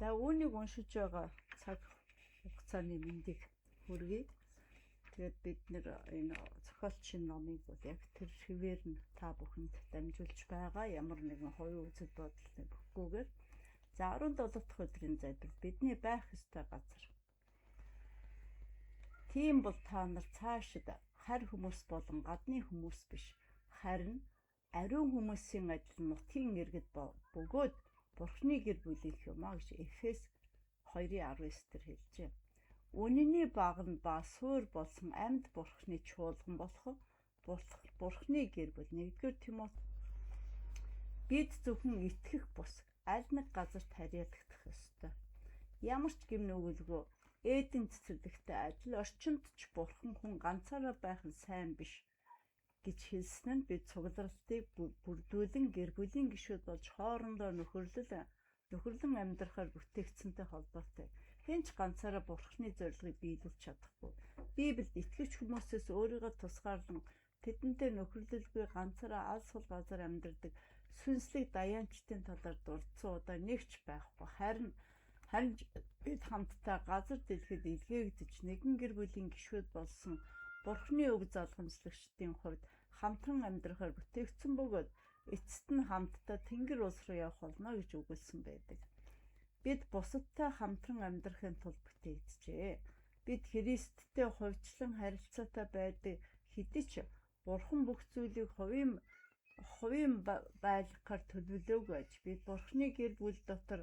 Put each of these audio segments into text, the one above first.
За үүнийг уншиж байгаа цаг хугацааны мэндийг хүргэе. Тэгээд бид нэр энэ зохиолчийн номыг бол яг тэр хэвээр нь та бүхэнд дамжуулж байгаа. Ямар нэгэн хоёрын үзэл бодлыг өгөхгүйгээр. За 17 дахь өдрийн залбирал бидний байх ёстой газар. Тийм бол та нар цаашид харь хүмүүс болон гадны хүмүүс биш, харин ариун хүмүүсийн адил нутгийн иргэд бөгөөд Бурхны гэр бүлийнх юм а гэж Эфес 2:19 дээр хэлжээ. Үнэний баг нь ба суур болсон амьд Бурхны чуулган болох Бурхны гэр бүл 1-р Тимот. Бид зөвхөн итгэх бус аль нэг газарт харьяалагдах ёстой. Ямар ч гэм нүгэлгүй Эден цэцэрлэгтэй адил орчинд ч Бурхан хүн ганцаараа байх нь сайн биш гэж хэлсэн нь бид цугларалтыг бүрдүүлэн гэр бүлийн гишүүд болж хоорондоо нөхөрлөн амьдрахаар бүтээгдсэнтэй холбоотой. Хэн ч ганцаараа Бурханы зорилгыг биелүүлж чадахгүй. Библиэд итгэж хүмүүсээс өөрийгөө тусгаарлан тэдэнтэй нөхөрлөлгүй ганцаараа алс хол газар амьдардаг сүнслэг даянчдын талаар дурдсан удаа нэг ч байхгүй. Харин бид хамтдаа газар дэлхийд илгээгдэж нэгэн гэр бүлийн гишүүд болсон Бурхны өг залгамжлагчдын хувьд хамтран амьдрахаар бүтээгдсэн бөгөөд эцэст нь хамтдаа Тэнгэр улс руу явах болно гэж өгүүлсэн байдаг. Бид бусадтай хамтран амьдрахын тулд бүтээгджээ. Бид Христтэй хувьчлан харилцаатай байдаг хэдий ч Бурхан бүх зүйлийг хувийн байлгахаар төлөвлөөгүй аж. Бид Бурхны гэр бүл дотор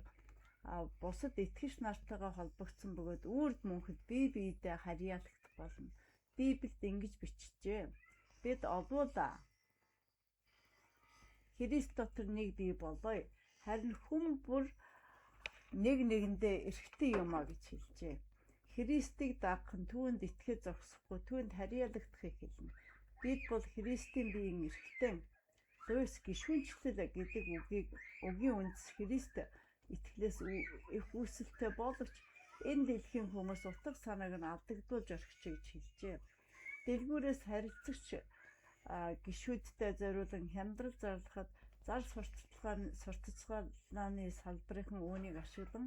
бусад итгэгч нартайгаа холбогдсон бөгөөд үрд мөнхөд бие биедээ харьяалагдах болно. Библиэд ингэж бичжээ. Бид овоола Христ дотор нэг бие болоё. Харин хүн бүр нэг нэгэндээ эрхтэй юм а гэж хэлжээ. Христийг дагах нь түүнд итгэж зогсохгүй, түүнд харьяалагдахыг хэлнэ. Бид бол Христийн биеийн эрхтэн. Луйс гишүүнчлэл гэдэг үгийн үндэс Христ итгэлээс их үүсэлтэй боловч энэ дэлхийн хүмүүс утга санааг нь алдагдуулж орхиж гэж хэлжээ. Дэлгүүрээс харилцагч гишүүдтэй зориулан хямдрал зарлахад зар сурталчилгааны салбарын үүнийг ашиглан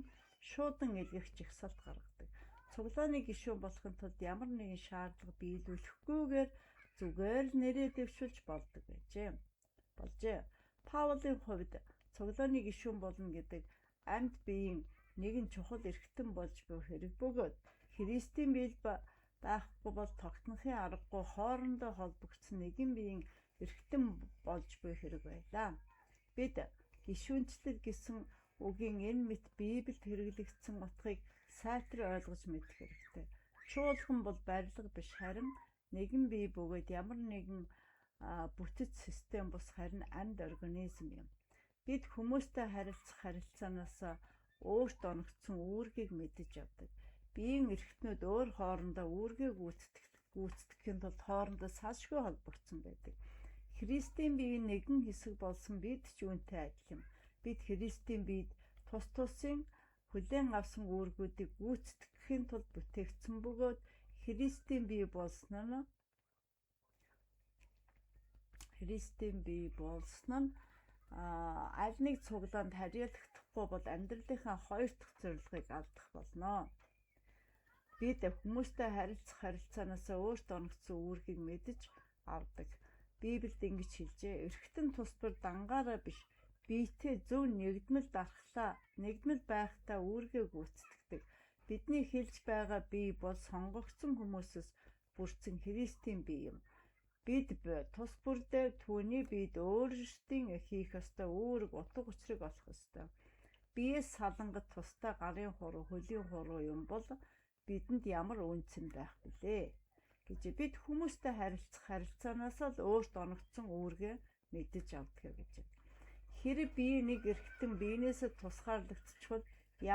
шуудан илгэх жагсаалт гаргадаг. Цуглааны гишүүн болохын тулд ямар нэгэн шаардлага биелүүлэхгүйгээр зүгээр л нэрээ дэвшүүлж болдог болжээ. Паулийн хувьд цуглааны гишүүн болно гэдэг амьд биеийн нэгэн чухал эрхтэн болж буй хэрэг бөгөөд Христийн биел байхгүй бол тогтнохын аргагүй хоорондоо холбогдсон нэгэн биеийн эрхтэн болж буй хэрэг байлаа. Бид гишүүнчлэл гэсэн үгийн энэ мэт Библиэд хэрэглэгдсэн утгыг сайтар ойлгож мэдэх хэрэгтэй. Чуулган бол барилга биш, харин нэгэн бие бөгөөд ямар нэгэн бүтэц систем бус харин амьд организм юм. Бид хүмүүстэй харилцах харилцаанаас өөрт оногдсон үүргийг мэдэж явдаг. Биеийн эрхтнүүд өөр хоорондоо үүргээ гүйцэтгэхийн тулд хоорондоо салшгүй холбогдсон байдаг. Христийн биеийн нэгэн хэсэг болсон бид ч үүнтэй адил юм. Бид Христийн биед тус тусын хүлээн авсан үүргүүдийг гүйцэтгэхийн тулд бүтээгдсэн бөгөөд Христийн бие болсон нь аль нэг цуглаанд харьяалагдахгүй бол амьдралынхаа хоёр дахь зорилгыг алдах болно. Бид хүмүүстэй харилцах харилцаанаас өөрт оногдсон үүргийг мэдэж авдаг. Библиэд ингэж хэлжээ. Эрхтэн тус бүр дангаараа биш, биетэй зөв нэгдмэл байхтаа үүргээ гүйцэтгэдэг. Бидний хэлж байгаа бие бол сонгогдсон хүмүүсээс бүрдсэн Христийн бие юм. Бид тус бүр дээр түүний биед өөрсдийн хийх ёстой үүрэг утга учирыг олох ёстой. Биеэс салангат тустай гарын хуруу, хөлийн хуруу юм бол бидэнд ямар үнцэн байх билээ гэж бид хүмүүстэй харилцах харилцаанаас л өөрт оногдсон үүргээ мэдэж авдаг гэж. Хэрэв бие нэг эрхтэн биенээсээ тусгаарлагдчихвал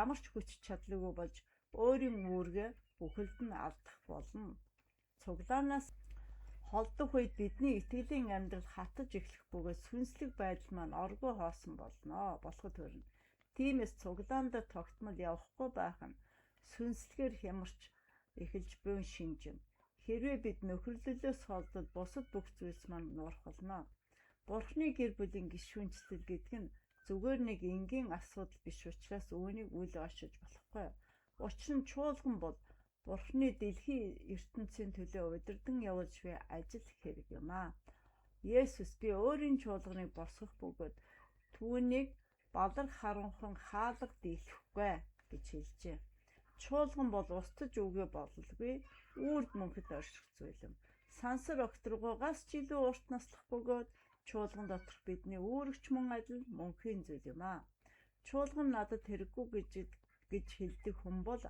ямар ч хүч чадлагүй болж өөрийн үүргээ бүхэлд нь алдах болно. Цуглаанаас холдох үед бидний итгэлийн амьдрал хатаж эхлэх бөгөөд сүнслэг байдал маань оргоо хоосон болоход хүрнэ. Тиймээс цуглаандаа тогтмол явахгүй байх нь сүнслэгээр хямарч эхэлж буй шинжим. Хэрвээ бид нөхөрлөлөөс холдоод бусад бүх зүйлс маань нуурах болно. Бурхны гэр бүлийн гишүүнчлэл гэдэг нь зүгээр нэг энгийн асуудал биш учраас үүнийг үл ойшиж болохгүй. Учир нь чуулган бол Бурхны дэлхийн ертөнцийн төлөө удирдан явуулж буй ажил хэрэг юм аа. Есүс би өөрийн чуулганыг босгох бөгөөд түүнийг балар харанхан хаалга дийлэхгүй гэж хэлжээ. Чуулган бол устж өгөө бололгүй үрд мөнхөд орших зүйл юм. Сансар окторгоогаас ч илүү урт наслах бөгөөд чуулган доторх бидний үүрэгч мөн адил мөнхийн зүйл юм аа. Чуулган надад хэрэггүй гэж хэлдэг хүн бол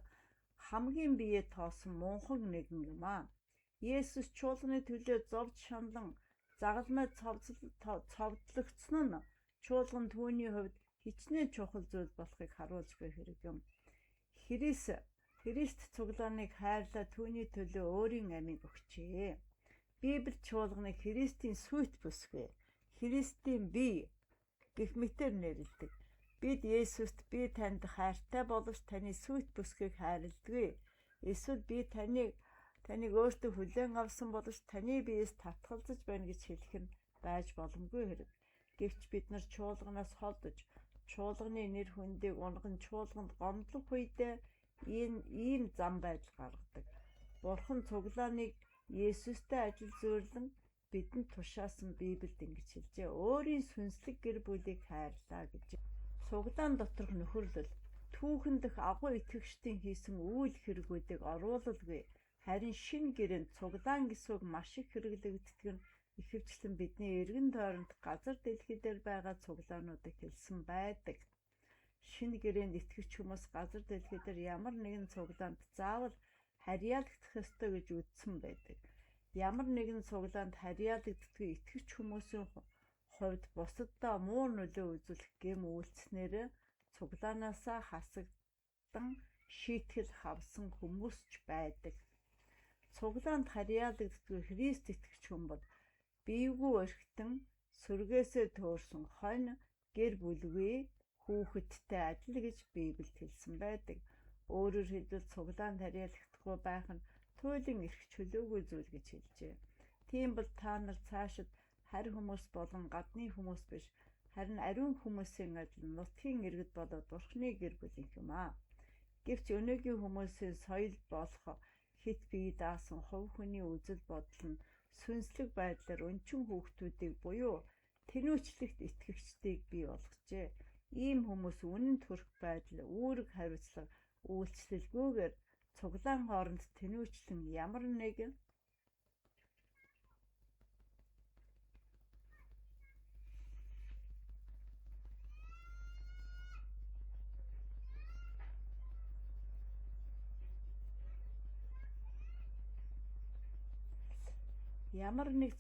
хамгийн бие тоосон мунхан нэгэн юм аа. Есүс чуулганы төлөө зовж шаналн загалмай цовдлогдсон нь чуулган түүний хувьд хичнээн чухал зүйл болохыг харуулж буй хэрэг юм. Христ цуглааныг хайрлаа түүний төлөө өөрийн амийг өгчээ. Библи чуулганыг Христийн сүйт бүсгүй, Христийн бие гэх мэтээр нэрлэдэг. Бид Есүст би танд хайртай боловч таны сүйт бүсгийг хайрладаг. Эсвэл би таныг өөртөө хүлээн авсан боловч таны биеэс татгалзаж байна гэж хэлэх нь байж боломгүй хэрэг. Гэвч бид нар чуулганаас холдож, чуулганы нэр хүндийг унган чуулганд гомдлох үедээ ийм зам байдал гаргадаг. Бурхан цуглааныг Есүстэй ажил зүйрлэн бидэнд тушаасан Библиэд ингэж хэлжээ. Өөрийн сүнслэг гэр бүлийг хайрлаа гэж. Цуглаан доторх нөхөрлөл түүхэн дэх агуу итгэгчдийн хийсэн үйл хэрэгүүдийг оруулалгүй. Харин шинэ гэрээнд цуглаан гисвэг маш их хэрэглэгддэг нь ихэвчлэн бидний эргэн тойронд газар дэлхий дээр байгаа цуглаануудыг хэлсэн байдаг. Шинэ гэрээнд итгэгч хүмүүс газар дэлхий дээр ямар нэгэн цуглаанд заавал харьяалагдах ёстой гэж үзсэн байдаг. Ямар нэгэн цуглаанд харьяалагддаггүй итгэгч хүмүүсийн хувьд бусаддаа муу нөлөө үзүүлэх гэм үйлснээр цуглаанаасаа хасагдан шийтгэл хавсан хүмүүс ч байдаг. Цуглаанд харьяалагддаггүй Христ итгэгч хүн бол биегүй өрхтөн сүргээсээ төөрсөн хонь гэр бүлгүй хүүхэдтэй адил гэж Библиэд хэлсэн байдаг. Өөрөөр хэлбэл цуглаанд харьяалагдахгүй байх нь туйлын эрх чөлөөгүй зүйл гэж хэлжээ. Тийм бол та нар цаашид харь хүмүүс болон гадны хүмүүс биш, харин ариун хүмүүсийн адил нутгийн иргэд болоод Бурхны гэр бүлийнх юм аа. Гэвч өнөөгийн хүмүүсийн соёл болох хит бие даасан хувь хүний үзэл бодол нь сүнслэг байдлаар өнчин хүүхдүүдийг буюу тэнүүчлэгт итгэгчдийг бий болгожээ. Ийм хүмүүс үнэнд хүрэх байдал үүрэг хариуцлага үйлчлэлгүйгээр цуглаан хооронд тэнүүчлэн ямар нэгэн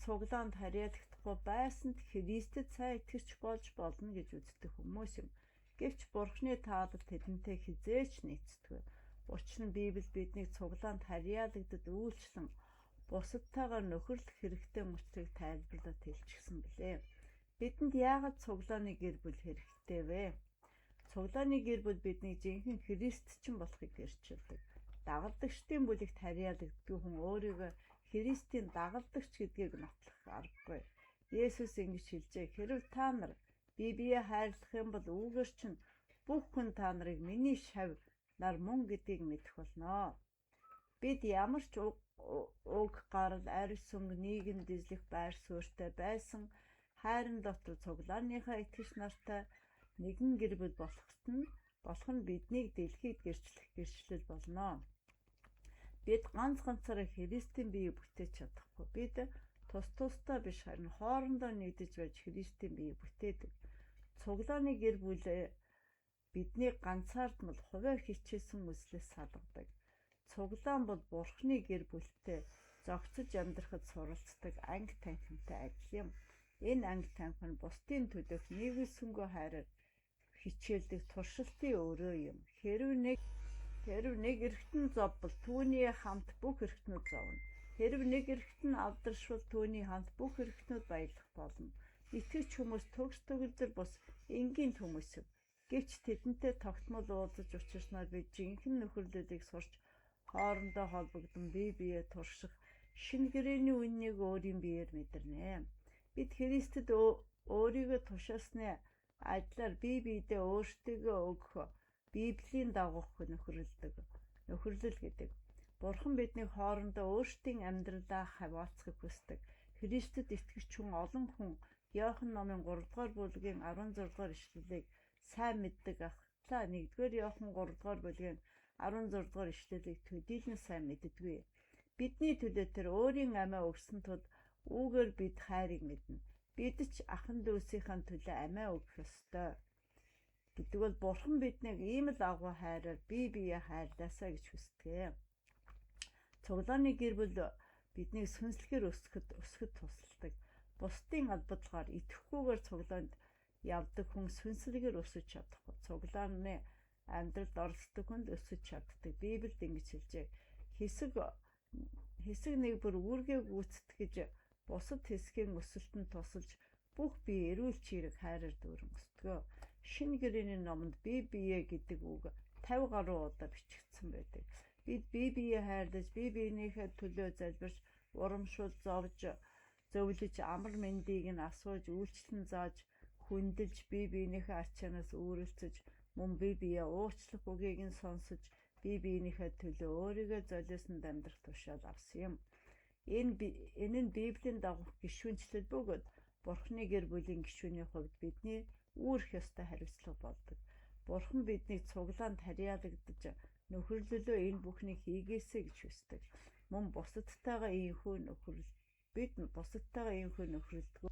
цуглаанд харьяалагдахгүй байсанд Христэд сайн итгэж болж болно гэж үздэг хүмүүс юм. Гэвч Бурхны таалал тэдэнтэй хизээч нийцдэггүй. Учир нь Библи биднийг цуглаанд харьяалагдад үйлчлэн бусадтайгаар нөхөрлөх хэрэгтэй мөчрийг тайлбарлаад хэлчихсэн билээ. Бидэнд яагаад цуглааны гэр бүл хэрэгтэй вэ? Цуглааны гэр бүл биднийг жинхэнэ христчин болохыг гэрчилдэг. Дагалдагчдын бүлэгт харьяалагддаг хүн өөрийгөө Христийн дагалдагч гэдгийг нотлох аргагүй. Есүс ингэж хэлжээ. Хэрэв та нар бие хайрлах юм бол үүгээр чинь бүх хүн та нарыг миний шав нар мөн гэдгийг мэдэх болно. Бид ямар ч уг гарал, арьс өнгө, нийгэм дэзлэх байр суурьтай байсан хайрын дотор цуглааныхаа итгэж нартай нэгэн гэр бүл болох нь биднийг дэлхийд гэрчлэл болно. Бид ганцаараа Христийн бие бүтээж чадахгүй. Бид тусдаа биш харин хоорондоо нэгдэж байж Христийн бие бүтээдэг. Цуглааны гэр бүл бидний ганцаардмал хувиа хичээсэн үзлээс салгадаг. Цуглаан бол Бурхны гэр бүлтэй зохицож амьдрахад суралцдаг анги танхимтай адил юм. Энэ анги танхим нь бусдын төлөөх нийгүүлсэнгүй хайраар хичээлдэг туршилтын өрөө юм. Хэрэв нэг эргэтэн зовбол түүний хамт бүх эргэтнүүд зовно. Хэрэв нэг эргэтэн алдаршвал түүний хамт бүх эргэтнүүд баярлах болно. Итгэж хүмүүс төгс төгөлдөр бус энгийн хүмүүс юм. Гэвч тэдэнтэй тогтмол уулзаж учирснаар бид жинхэнэ нөхөрлөлийг сурч хоорондоо холбогдсон бие турших шинэ гэрээний үннийг өөрийн биеэр мэдэрнэ. Бид Христэд өөрийгөө тушаасны Адилаар бие биедээ өөртөө өгөх Библийн дагуух нөхөрлөл гэдэг. Бурхан биднийг хоорондоо өөрсдийн амьдралаа хаваалцахыг хүсдэг. Христэд итгэгч олон хүн Иохан номын 3-р бүлгийн 16-р ишлэлийг сайн мэддэг ахлаа 1-р Иохан 3-р бүлгийн 16-р ишлэлийг төдийлөн сайн мэддэггүй. Бидний төлөө тэр өөрийн амиа өгсөн тул үүгээр бид хайрыг мэднэ. Бид ч ахан дүүсийнхэн төлөө амиа өгөх ёстой. Гэдэг бол Бурхан биднийг ийм л агуу хайраар бие биеэ хайрлаасаа гэж хүсдэг. Цуглааны гэр бүл биднийг сүнслэгээр өсгөхөд тусалдаг. Бусдын албадлагаар итгэхгүйгээр цуглаанд явдаг хүн сүнслэгээр өсөж чадахгүй. Цуглааны амьдралд оролцдог хүнд өсөж чаддаг. Библиэд ингэж хэлжээ. Хэсэг нэг бүр үүргээ гүйцэтгэж бусад хэсгийн өсөлтөнд тусалж бүх бие эрүүл чирэг хайраар дүүрэн өсдөг. Шинэ гэрээний номонд бие бие гэдэг үг 50 гаруй удаа бичигдсэн байдаг. Бид бие бие хайрлаж, бие биенийхээ төлөө залбирч, урамшуул зовлож, амар мэндийг нь асууж, үйлчлэн зааж, хүндэлж, бие биенийхээ ачаанаас өөрөлцөж, мөн бие бие уучлах үгийг нь сонсож, бие биенийхээ төлөө өөрийгөө золиосонд амьдрах тушаал авсан юм. Энэ нь Библийн дагуух гишүүнчлэл бөгөөд Бурханы гэр бүлийн гишүүний хувьд бидний үүрэх ёстой хариуцлага болдог. Бурхан биднийг цуглаанд харьяалагдаж нөхөрлөлөө энэ бүхнийг хийгээсэй гэж хүсдэг. Мөн бусадтайгаа ийхүү нөхөрлөдөг.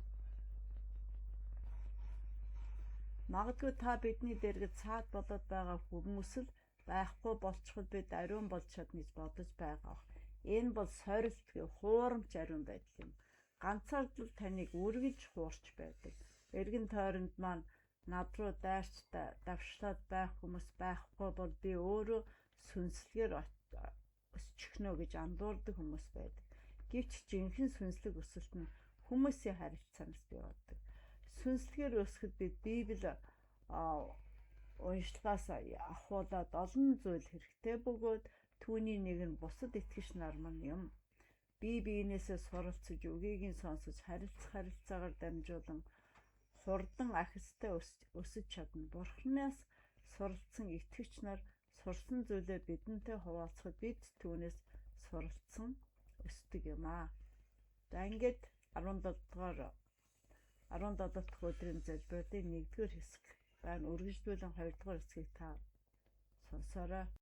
Магадгүй та бидний дэргэд цаад болоод байгаа хүмүүс л байхгүй болчихвол бид ариун болж чадна гэж бодож байгаа. Энэ бол сорилт, хуурамч ариун байдал юм. Ганцаардл таныг үргэлж хуурч байдаг. Эргэн тойронд маань над руу давшлаад байх хүмүүс байхгүй бол би өөрөө сүнслэгээр өсчихнө гэж андуурдаг хүмүүс байдаг. Гэвч жинхэнэ сүнслэг өсөлт нь хүмүүсийн харилцаанаас бий болдог. Сүнслэгээр өсөхөд бид Библи уншлагаас ахуулаад олон зүйл хэрэгтэй бөгөөд түүний нэг нь бусад итгэгч нар маань юм. Бие биенээсээ суралцж, үгийг нь сонсож, харилцаагаар дамжуулан хурдан ахистай өсөж чадна. Бурханаас суралцсан итгэгч нар сурсан зүйлээ бидэнтэй хуваалцахад бид түүнээс суралцсан өсдөг юм аа. За ингээд 17 дахь өдрийн залбиудын 1-р хэсэг байна. Үргэлжлүүлэн 2-р хэсгийг та сонсоорой.